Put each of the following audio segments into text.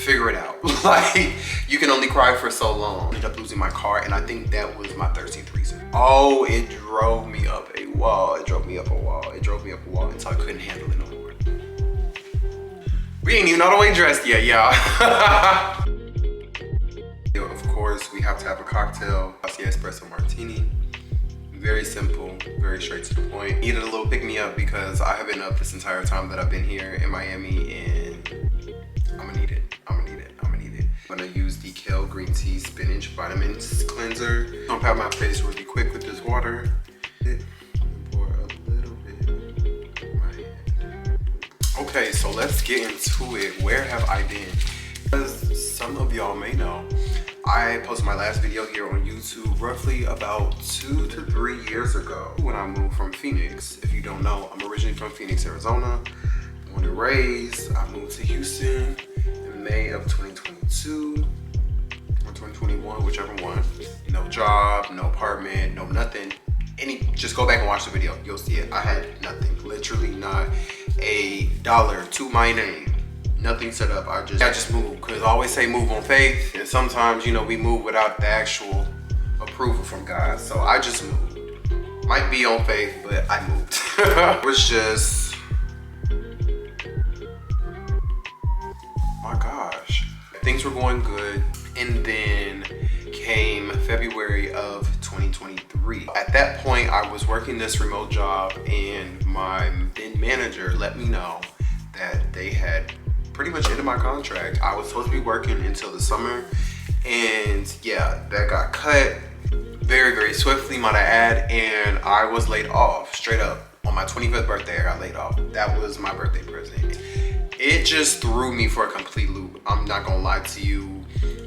figure it out. Like, you can only cry for so long. I ended up losing my car, and I think that was my 13th reason. Oh, it drove me up a wall. It drove me up a wall. It drove me up a wall until I couldn't handle it no more. We ain't even all the way dressed yet, y'all. Of course, we have to have a cocktail. Espresso martini. Very simple, very straight to the point. Needed a little pick-me-up because I have been up this entire time that I've been here in Miami, and I'm gonna need it. I'm gonna use the kale green tea spinach vitamins cleanser. I'm gonna pat my face really quick with this water. Pour a little bit in my hand. Okay, so let's get into it. Where have I been? As some of y'all may know, I posted my last video here on YouTube roughly about 2 to 3 years ago when I moved from Phoenix. If you don't know, I'm originally from Phoenix, Arizona. Born and raised. I moved to Houston in May of 2022 or 2021, whichever one. No job, no apartment, no nothing. Just go back and watch the video. You'll see it. I had nothing. Literally not a dollar to my name. Nothing set up. I just moved, because I always say move on faith, and sometimes, you know, we move without the actual approval from God. So I just moved. Might be on faith, but I moved. It was just, my gosh, things were going good, and then came February of 2023. At that point, I was working this remote job, and my then manager let me know that they had pretty much ended my contract. I was supposed to be working until the summer, and yeah, that got cut very, very swiftly, might I add, and I was laid off straight up. On my 25th birthday, I got laid off. That was my birthday present. It just threw me for a complete loop. I'm not gonna lie to you.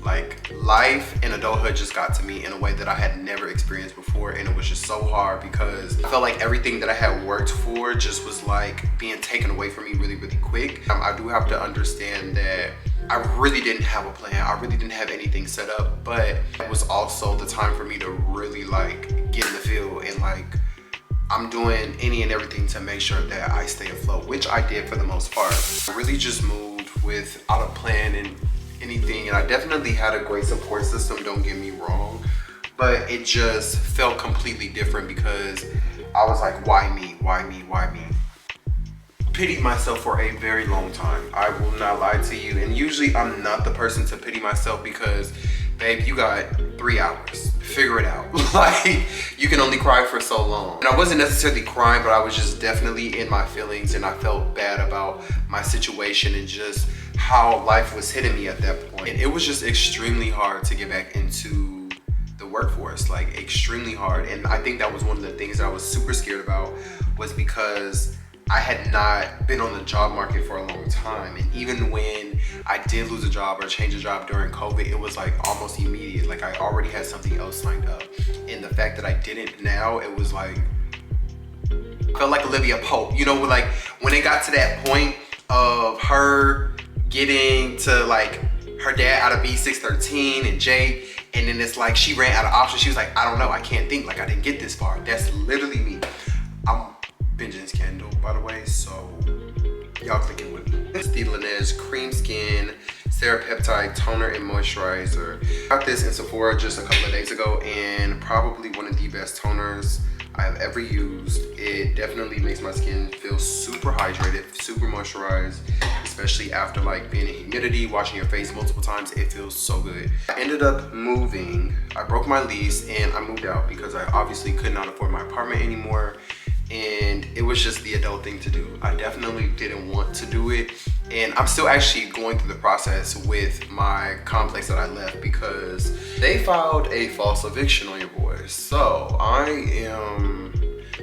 Like, life and adulthood just got to me in a way that I had never experienced before, and it was just so hard because I felt like everything that I had worked for just was like being taken away from me really, really quick. I do have to understand that I really didn't have a plan. I really didn't have anything set up, but it was also the time for me to really like get in the field, and like I'm doing any and everything to make sure that I stay afloat, which I did for the most part. I really just moved without a plan and anything, and I definitely had a great support system, don't get me wrong, but it just felt completely different because I was like, why me? Pitied myself for a very long time. I will not lie to you, and usually I'm not the person to pity myself because, babe, you got 3 hours. Figure it out. Like, you can only cry for so long. And I wasn't necessarily crying, but I was just definitely in my feelings, and I felt bad about my situation and just how life was hitting me at that point. And it was just extremely hard to get back into the workforce, like extremely hard. And I think that was one of the things that I was super scared about, was because I had not been on the job market for a long time. And even when I did lose a job or change a job during COVID, it was like almost immediate. Like, I already had something else lined up. And the fact that I didn't now, it was like, I felt like Olivia Pope, you know, like when it got to that point of her getting to like her dad out of B613 and Jay, and then it's like she ran out of options. She was like, I don't know, I can't think, like I didn't get this far. That's literally me. I'm binging Scandal, by the way, so y'all click it with me. It's the Laneige Cream Skin Serapeptide Toner and Moisturizer. I got this in Sephora just a couple of days ago, and probably one of the best toners I have ever used. It definitely makes my skin feel super hydrated, super moisturized, especially after like being in humidity, washing your face multiple times. It feels so good. I ended up moving. I broke my lease and I moved out because I obviously could not afford my apartment anymore. And it was just the adult thing to do. I definitely didn't want to do it. And I'm still actually going through the process with my complex that I left because they filed a false eviction on your boys. So I am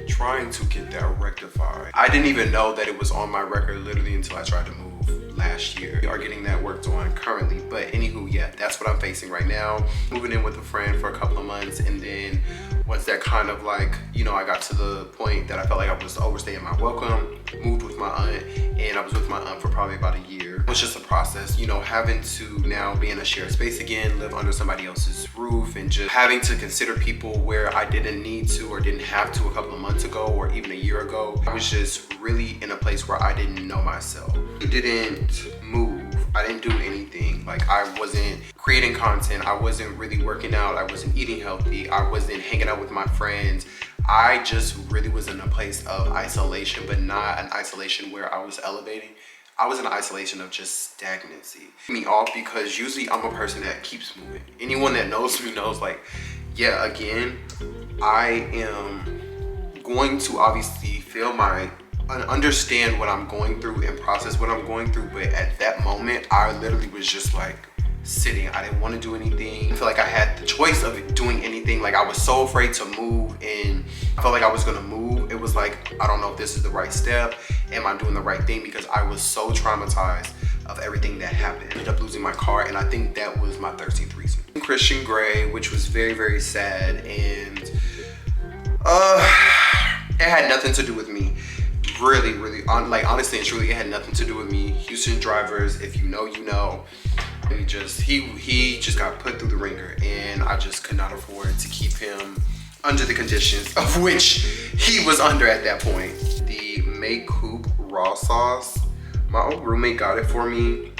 trying to get that rectified. I didn't even know that it was on my record literally until I tried to move last year. We are getting that worked on currently, but anywho, yeah, that's what I'm facing right now. Moving in with a friend for a couple of months, and then once that kind of like, you know, I got to the point that I felt like I was overstaying my welcome, moved with my aunt, and I was with my aunt for probably about a year. It was just a process, you know, having to now be in a shared space again, live under somebody else's roof, and just having to consider people where I didn't need to or didn't have to a couple of months ago or even a year ago. I was just really in a place where I didn't know myself. I didn't move. I didn't do anything. Like I wasn't creating content, I wasn't really working out, I wasn't eating healthy, I wasn't hanging out with my friends. I just really was in a place of isolation, but not an isolation where I was elevating. I was in isolation of just stagnancy. Me off because usually I'm a person that keeps moving. Anyone that knows me knows, like, yeah, again, I am going to obviously feel understand what I'm going through and process what I'm going through. But at that moment, I literally was just like sitting. I didn't want to do anything. I feel like I had the choice of doing anything. Like I was so afraid to move, and I felt like I was gonna move. It was like, I don't know if this is the right step. Am I doing the right thing? Because I was so traumatized of everything that happened. I ended up losing my car, and I think that was my 13th reason. Christian Grey, which was very, very sad, and it had nothing to do with me. Really, like honestly and truly, it had nothing to do with me. Houston drivers, if you know, you know. He just got put through the ringer, and I just could not afford to keep him under the conditions of which he was under at that point. The Make Coupe raw sauce, my old roommate got it for me.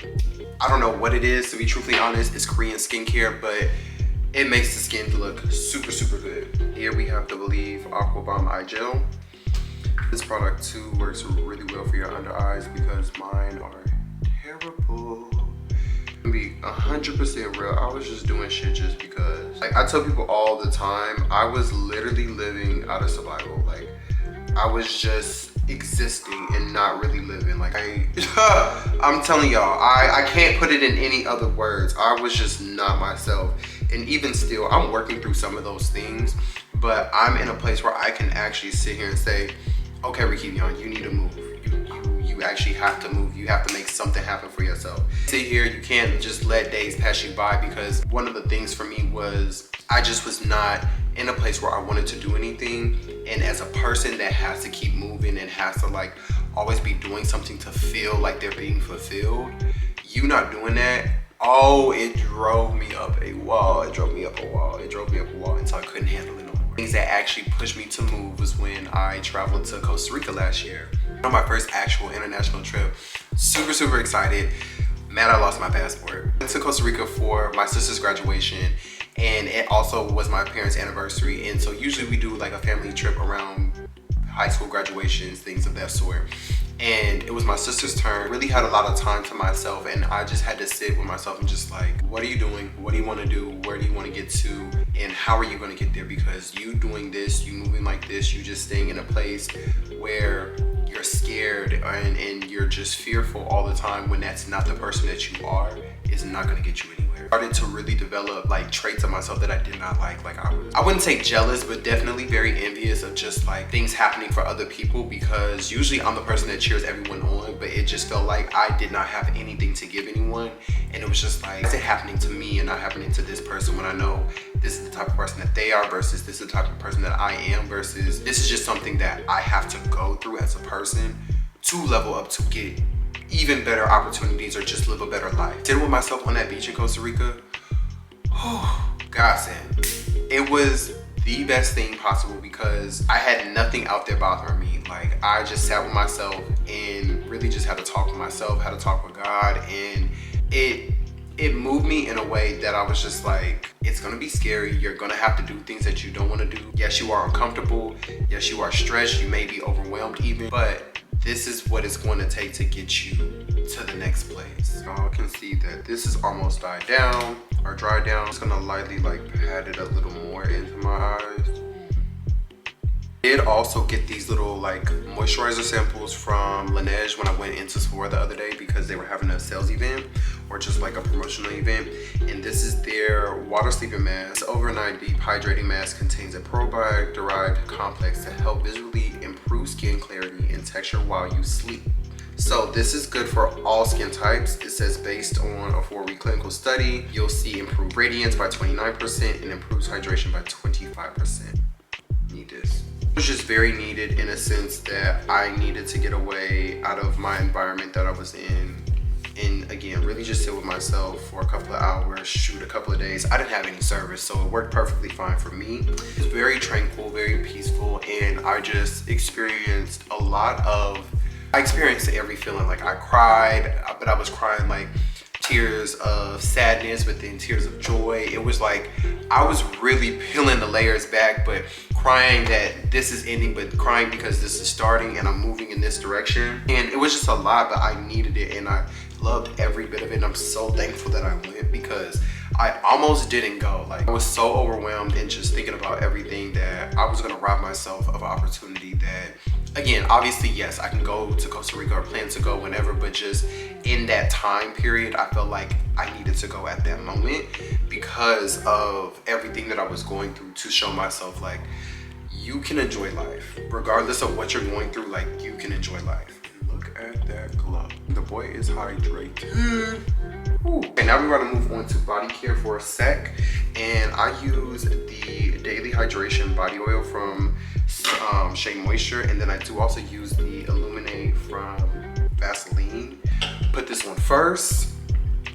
I don't know what it is, to be truthfully honest. It's Korean skincare, but it makes the skin look super, super good. Here we have the Believe Aqua Bomb Eye Gel. This product too works really well for your under eyes because mine are terrible. To be 100% real, I was just doing shit just because. Like I tell people all the time, I was literally living out of survival. Like I was just existing and not really living. Like I'm telling y'all, I can't put it in any other words. I was just not myself. And even still, I'm working through some of those things, but I'm in a place where I can actually sit here and say, okay, Rakevion, you need to move. You actually have to move. You have to make something happen for yourself. Sit here, you can't just let days pass you by, because one of the things for me was I just was not in a place where I wanted to do anything. And as a person that has to keep moving and has to like always be doing something to feel like they're being fulfilled, you not doing that, oh, it drove me up a wall. It drove me up a wall. It drove me up a wall until I couldn't handle it no more. Things that actually pushed me to move was when I traveled to Costa Rica last year. On my first actual international trip. Super, super excited. Mad I lost my passport. Went to Costa Rica for my sister's graduation, and it also was my parents' anniversary. And so usually we do like a family trip around high school graduations, things of that sort. And it was my sister's turn. Really had a lot of time to myself, and I just had to sit with myself and just like, what are you doing? What do you want to do? Where do you want to get to? And how are you going to get there? Because you doing this, you moving like this, you just staying in a place where you're scared and you're just fearful all the time, when that's not the person that you are, is not going to get you anywhere. I started to really develop like traits of myself that I did not like. Like I wouldn't say jealous, but definitely very envious of just like things happening for other people, because usually I'm the person that cheers everyone on, but it just felt like I did not have anything to give anyone. And it was just like, is it happening to me and not happening to this person, when I know this is the type of person that they are versus this is the type of person that I am, versus this is just something that I have to go through as a person to level up to get even better opportunities or just live a better life. Sitting with myself on that beach in Costa Rica, godsend. It was the best thing possible because I had nothing out there bothering me. Like I just sat with myself and really just had to talk with myself, had to talk with God, and it moved me in a way that I was just like, it's gonna be scary. You're gonna have to do things that you don't wanna do. Yes, you are uncomfortable. Yes, you are stressed. You may be overwhelmed even, but this is what it's going to take to get you to the next place. Y'all can see that this is almost died down or dried down. I'm just gonna lightly like pat it a little more into my eyes. I did also get these little like moisturizer samples from Laneige when I went into Sephora the other day, because they were having a sales event or just like a promotional event. And this is their water sleeping mask. This overnight deep hydrating mask contains a probiotic derived complex to help visually improve skin clarity and texture while you sleep. So this is good for all skin types. It says based on a 4-week clinical study, you'll see improved radiance by 29% and improves hydration by 25%. Need this. It was just very needed in a sense that I needed to get away out of my environment that I was in, and again really just sit with myself for a couple of hours, shoot a couple of days. I didn't have any service, so it worked perfectly fine for me. It was very tranquil, very peaceful, and I just experienced I experienced every feeling. Like I cried, but I was crying like tears of sadness, but then tears of joy. It was like I was really peeling the layers back, but crying that this is ending, but crying because this is starting and I'm moving in this direction. And it was just a lot, but I needed it and I loved every bit of it. And I'm so thankful that I went, because I almost didn't go. Like, I was so overwhelmed and just thinking about everything that I was gonna rob myself of an opportunity that, again, obviously, yes, I can go to Costa Rica or plan to go whenever, but just in that time period, I felt like I needed to go at that moment because of everything that I was going through, to show myself like, you can enjoy life. Regardless of what you're going through, like, you can enjoy life. Look at that glow. The boy is hydrated. Ooh. Okay, now we're gonna move on to body care for a sec. And I use the Daily Hydration Body Oil from Shea Moisture. And then I do also use the Illuminate from Vaseline. Put this one first,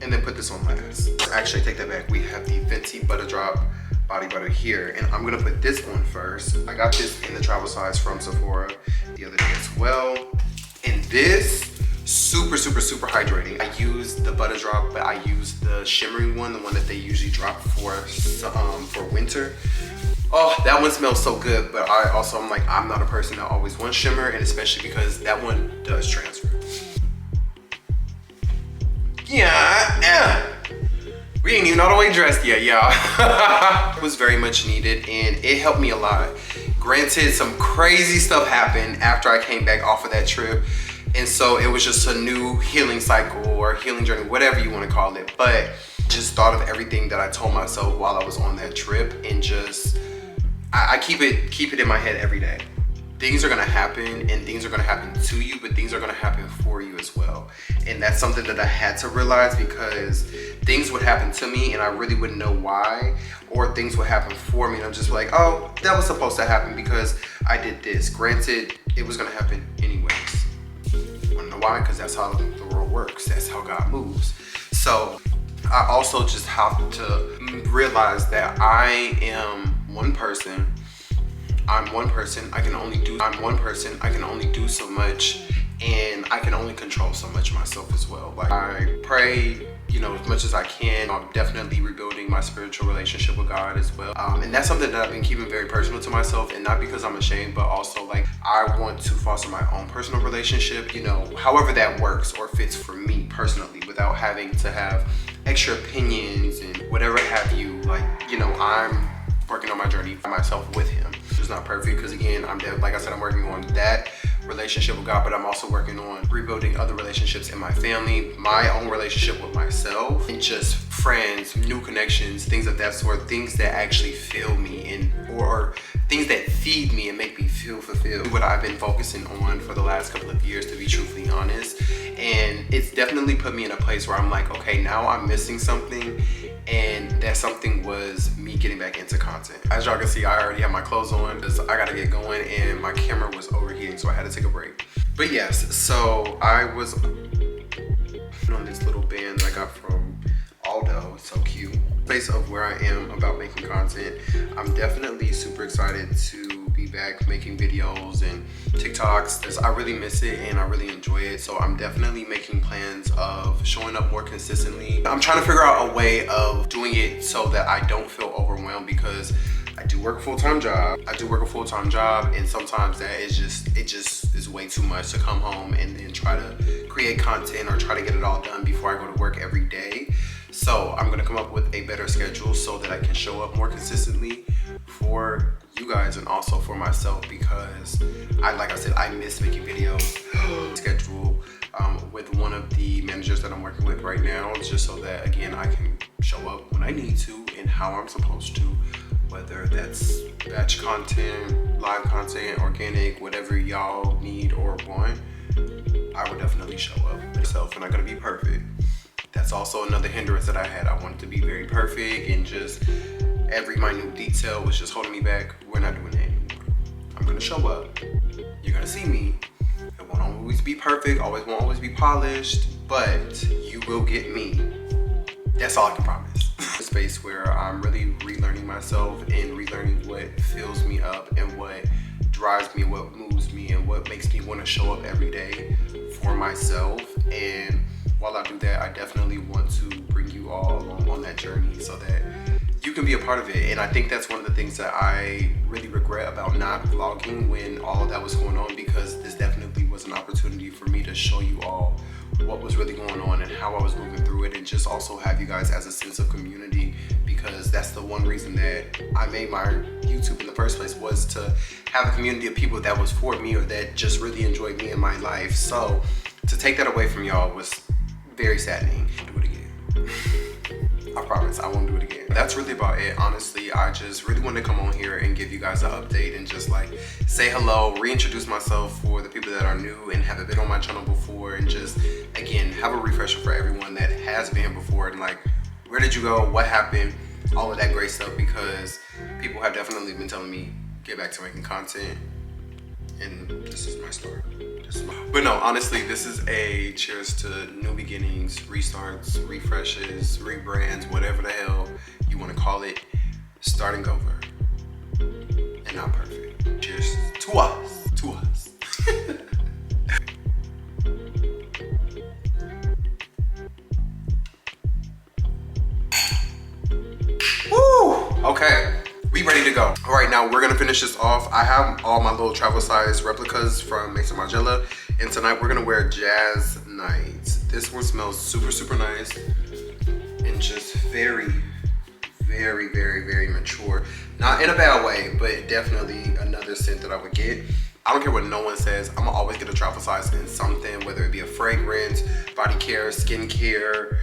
and then put this on last. Actually, take that back. We have the Fenty Butter Drop Body Butter here, and I'm gonna put this on first. I got this in the travel size from Sephora the other day as well. And this, super hydrating. I use the Butter Drop, but I use the shimmering one, the one that they usually drop for winter. Oh, that one smells so good, but I'm like, I'm not a person that always wants shimmer, and especially because that one does transfer. Yeah. We ain't even all the way dressed yet, y'all. It was very much needed and it helped me a lot. Granted, some crazy stuff happened after I came back off of that trip. And so it was just a new healing cycle or healing journey, whatever you want to call it. But just thought of everything that I told myself while I was on that trip, and just, I keep it in my head every day. Things are gonna happen, and things are gonna happen to you, but things are gonna happen for you as well. And that's something that I had to realize, because things would happen to me and I really wouldn't know why, or things would happen for me and I'm just like, oh, that was supposed to happen because I did this. Granted, it was gonna happen anyways. Wanna know why? Because that's how the world works. That's how God moves. So I also just have to realize that I am one person. I'm one person, I can only do so much, and I can only control so much myself as well. Like, I pray, you know, as much as I can. I'm definitely rebuilding my spiritual relationship with God as well. And that's something that I've been keeping very personal to myself, and not because I'm ashamed, but also like, I want to foster my own personal relationship, you know, however that works or fits for me personally, without having to have extra opinions and whatever have you. Like, you know, I'm working on my journey for myself with him. It's not perfect, because again, like I said, I'm working on that relationship with God, but I'm also working on rebuilding other relationships in my family, my own relationship with myself, and just friends, new connections, things of that sort, things that actually fill me, and or things that feed me and make me feel fulfilled. What I've been focusing on for the last couple of years, to be truthfully honest. And it's definitely put me in a place where I'm like, okay, now I'm missing something, and that something was me getting back into content. As y'all can see, I already have my clothes on because I gotta get going, and my camera was overheating, so I had to take a break. But yes, so I was on this little band that I got from Aldo. It's so cute. Place of where I am about making content. I'm definitely super excited to be back making videos and TikToks, because I really miss it and I really enjoy it. So I'm definitely making plans of showing up more consistently. I'm trying to figure out a way of doing it so that I don't feel overwhelmed, because I do work a full-time job. And sometimes that is it just is way too much to come home and then try to create content or try to get it all done before I go to work every day. So I'm gonna come up with a better schedule so that I can show up more consistently for you guys and also for myself, because like I said, I miss making videos. Schedule with one of the managers that I'm working with right now, just so that again, I can show up when I need to and how I'm supposed to, whether that's batch content, live content, organic, whatever y'all need or want. I would definitely show up myself, and I'm gonna be perfect. That's also another hindrance that I had. I wanted to be very perfect, and just every minute detail was just holding me back. We're not doing that anymore. I'm gonna show up. You're gonna see me. It won't always be perfect, won't always be polished, but you will get me. That's all I can promise. A space where I'm really relearning myself and relearning what fills me up and what drives me, what moves me, and what makes me want to show up every day for myself. And while I do that, I definitely want to that journey so that you can be a part of it. And I think that's one of the things that I really regret about not vlogging when all of that was going on, because this definitely was an opportunity for me to show you all what was really going on and how I was moving through it, and just also have you guys as a sense of community, because that's the one reason that I made my YouTube in the first place, was to have a community of people that was for me or that just really enjoyed me in my life. So to take that away from y'all was very saddening. I'll do it again. I promise I won't do it again. That's really about it. Honestly, I just really wanted to come on here and give you guys an update and just like say hello, reintroduce myself for the people that are new and haven't been on my channel before, and just again have a refresher for everyone that has been before, and like, where did you go, what happened, all of that great stuff, because people have definitely been telling me get back to making content, and this is my start. But no, honestly, this is a cheers to new beginnings, restarts, refreshes, rebrands, whatever the hell you want to call it, starting over and not perfect. Cheers to us, to us. Woo! Okay. We ready to go. All right, now we're gonna finish this off. I have all my little travel size replicas from Mason Margiela, and tonight we're gonna wear Jazz Nights. This one smells super, super nice and just very, very, very, very mature. Not in a bad way, but definitely another scent that I would get. I don't care what no one says, I'm gonna always get a travel size in something, whether it be a fragrance, body care, skin care,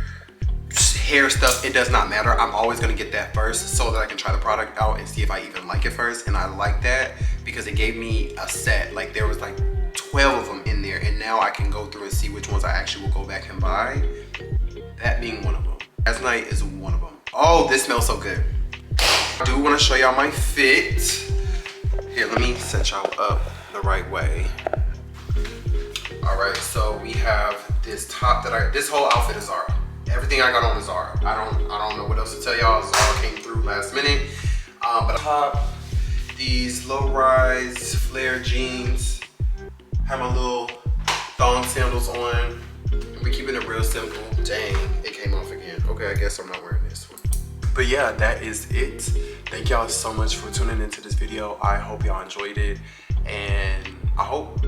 hair stuff, it does not matter. I'm always gonna get that first so that I can try the product out and see if I even like it first. And I like that because it gave me a set. Like there was like 12 of them in there, and now I can go through and see which ones I actually will go back and buy. That being one of them. Last night is one of them. Oh, this smells so good. I do wanna show y'all my fit. Here, let me set y'all up the right way. All right, so we have this top that this whole outfit is Zara. Everything I got on is Zara. I don't know what else to tell y'all. Zara came through last minute. But top, these low-rise flare jeans. Have my little thong sandals on. We're keeping it real simple. Dang, it came off again. Okay, I guess I'm not wearing this one. But yeah, that is it. Thank y'all so much for tuning into this video. I hope y'all enjoyed it, and I hope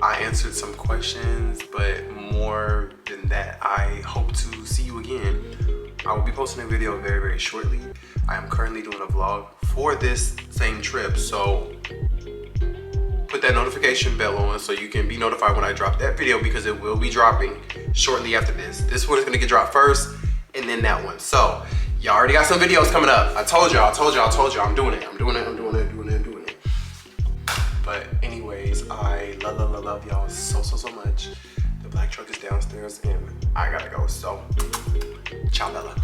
I answered some questions, but more than that, I hope to see you again. I will be posting a video very, very shortly. I am currently doing a vlog for this same trip, so put that notification bell on so you can be notified when I drop that video, because it will be dropping shortly after this. This one is gonna get dropped first, and then that one. So y'all already got some videos coming up. I told y'all, I'm doing it. But anyways, I love y'all so much. The black truck is downstairs and I gotta go, so ciao Bella.